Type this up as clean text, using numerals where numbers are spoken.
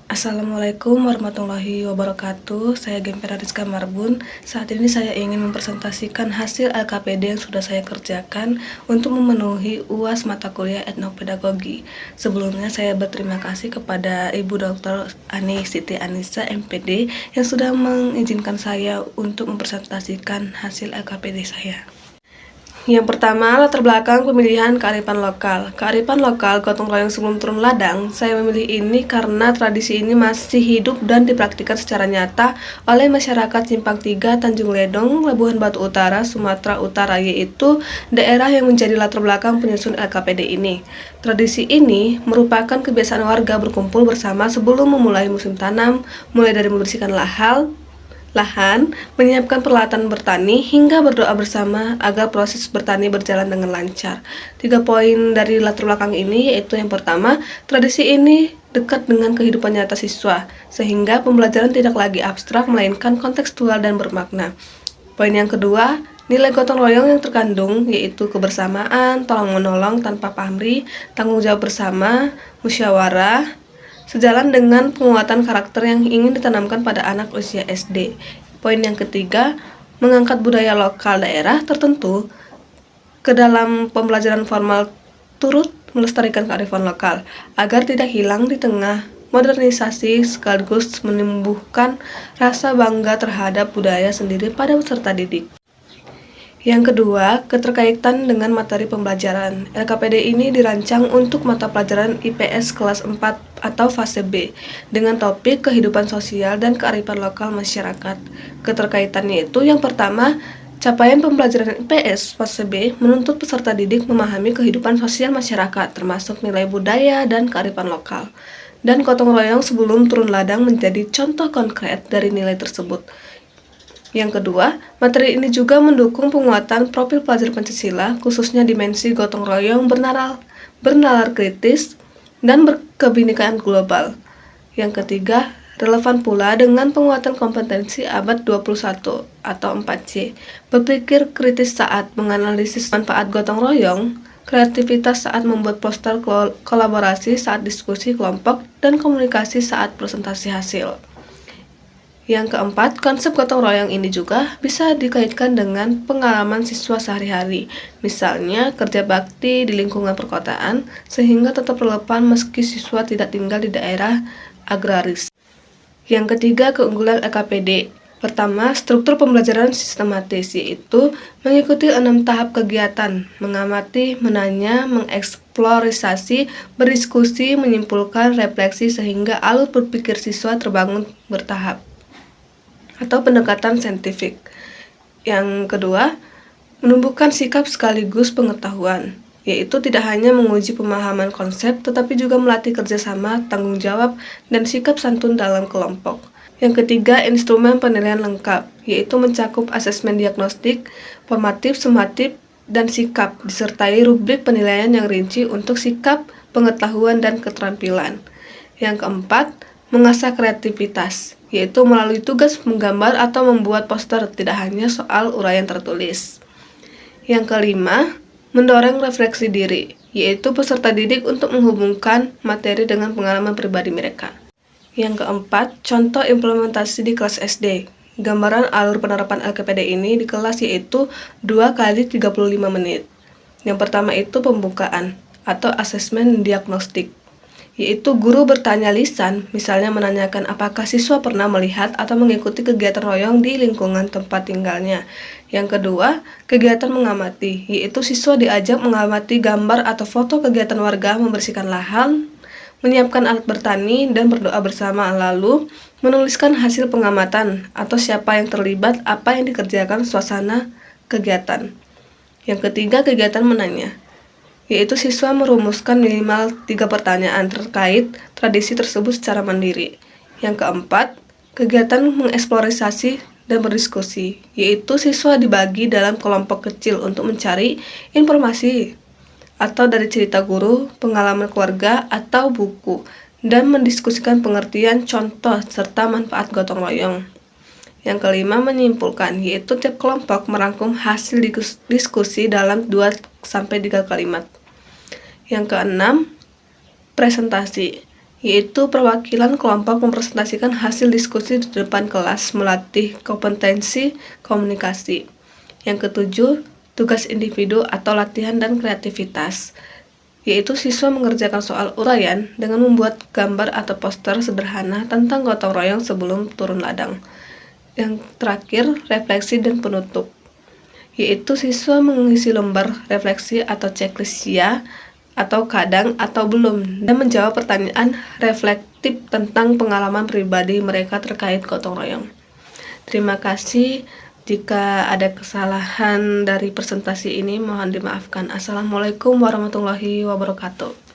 Assalamualaikum warahmatullahi wabarakatuh. Saya Gemper Rizka Marbun. Saat ini saya ingin mempresentasikan hasil LKPD yang sudah saya kerjakan untuk memenuhi UAS mata kuliah etnopedagogi. Sebelumnya saya berterima kasih kepada Ibu Dr. Ani Siti Anissa MPD yang sudah mengizinkan saya untuk mempresentasikan hasil LKPD saya. Yang pertama, latar belakang pemilihan kearifan lokal. Kearifan lokal gotong royong sebelum turun ladang, saya memilih ini karena tradisi ini masih hidup dan dipraktikkan secara nyata oleh masyarakat Simpang 3, Tanjung Ledong, Labuhan Batu Utara, Sumatera Utara, yaitu daerah yang menjadi latar belakang penyusun LKPD ini. Tradisi ini merupakan kebiasaan warga berkumpul bersama sebelum memulai musim tanam, mulai dari membersihkan lahan, menyiapkan peralatan bertani, hingga berdoa bersama agar proses bertani berjalan dengan lancar. 3 poin dari latar belakang ini yaitu yang pertama, tradisi ini dekat dengan kehidupan nyata siswa, sehingga pembelajaran tidak lagi abstrak melainkan kontekstual dan bermakna. Poin yang kedua, nilai gotong royong yang terkandung yaitu kebersamaan, tolong-menolong tanpa pamrih, tanggung jawab bersama, musyawarah, sejalan dengan penguatan karakter yang ingin ditanamkan pada anak usia SD. Poin yang ketiga, mengangkat budaya lokal daerah tertentu ke dalam pembelajaran formal turut melestarikan kearifan lokal agar tidak hilang di tengah modernisasi sekaligus menumbuhkan rasa bangga terhadap budaya sendiri pada peserta didik. Yang kedua, keterkaitan dengan materi pembelajaran. LKPD ini dirancang untuk mata pelajaran IPS kelas 4 atau fase B dengan topik kehidupan sosial dan kearifan lokal masyarakat. Keterkaitannya itu yang pertama, capaian pembelajaran IPS fase B menuntut peserta didik memahami kehidupan sosial masyarakat termasuk nilai budaya dan kearifan lokal. Dan gotong royong sebelum turun ladang menjadi contoh konkret dari nilai tersebut. Yang kedua, materi ini juga mendukung penguatan profil pelajar Pancasila, khususnya dimensi gotong royong bernalar kritis, dan berkebinekaan global. Yang ketiga, relevan pula dengan penguatan kompetensi abad 21 atau 4C, berpikir kritis saat menganalisis manfaat gotong royong, kreativitas saat membuat poster kolaborasi saat diskusi kelompok, dan komunikasi saat presentasi hasil. Yang keempat, konsep gotong royong ini juga bisa dikaitkan dengan pengalaman siswa sehari-hari, misalnya kerja bakti di lingkungan perkotaan, sehingga tetap relevan meski siswa tidak tinggal di daerah agraris. Yang ketiga, keunggulan LKPD. Pertama, struktur pembelajaran sistematis, yaitu mengikuti 6 tahap kegiatan, mengamati, menanya, mengeksplorisasi, berdiskusi, menyimpulkan, refleksi, sehingga alur berpikir siswa terbangun bertahap atau pendekatan saintifik. Yang kedua, menumbuhkan sikap sekaligus pengetahuan, yaitu tidak hanya menguji pemahaman konsep, tetapi juga melatih kerjasama, tanggung jawab, dan sikap santun dalam kelompok. Yang ketiga, instrumen penilaian lengkap, yaitu mencakup asesmen diagnostik, formatif, sumatif, dan sikap, disertai rubrik penilaian yang rinci untuk sikap, pengetahuan, dan keterampilan. Yang keempat, mengasah kreativitas, yaitu melalui tugas menggambar atau membuat poster, tidak hanya soal uraian tertulis. Yang kelima, mendorong refleksi diri, yaitu peserta didik untuk menghubungkan materi dengan pengalaman pribadi mereka. Yang keempat, contoh implementasi di kelas SD. Gambaran alur penerapan LKPD ini di kelas yaitu 2 kali 35 menit. Yang pertama itu pembukaan atau asesmen diagnostik, yaitu guru bertanya lisan, misalnya menanyakan apakah siswa pernah melihat atau mengikuti kegiatan royong di lingkungan tempat tinggalnya. Yang kedua, kegiatan mengamati, yaitu siswa diajak mengamati gambar atau foto kegiatan warga membersihkan lahan, menyiapkan alat bertani, dan berdoa bersama, lalu menuliskan hasil pengamatan atau siapa yang terlibat, apa yang dikerjakan, suasana kegiatan. Yang ketiga, kegiatan menanya, yaitu siswa merumuskan minimal 3 pertanyaan terkait tradisi tersebut secara mandiri. Yang keempat, kegiatan mengeksplorasi dan berdiskusi, yaitu siswa dibagi dalam kelompok kecil untuk mencari informasi atau dari cerita guru, pengalaman keluarga, atau buku, dan mendiskusikan pengertian, contoh, serta manfaat gotong royong. Yang kelima, menyimpulkan, yaitu tiap kelompok merangkum hasil diskusi dalam 2-3 kalimat. Yang keenam, presentasi, yaitu perwakilan kelompok mempresentasikan hasil diskusi di depan kelas, melatih kompetensi komunikasi. Yang ketujuh, tugas individu atau latihan dan kreativitas, yaitu siswa mengerjakan soal uraian dengan membuat gambar atau poster sederhana tentang gotong royong sebelum turun ladang. Yang terakhir, refleksi dan penutup, yaitu siswa mengisi lembar refleksi atau checklist ya, atau kadang atau belum, dan menjawab pertanyaan reflektif tentang pengalaman pribadi mereka terkait gotong royong. Terima kasih. Jika ada kesalahan dari presentasi ini, mohon dimaafkan. Assalamualaikum warahmatullahi wabarakatuh.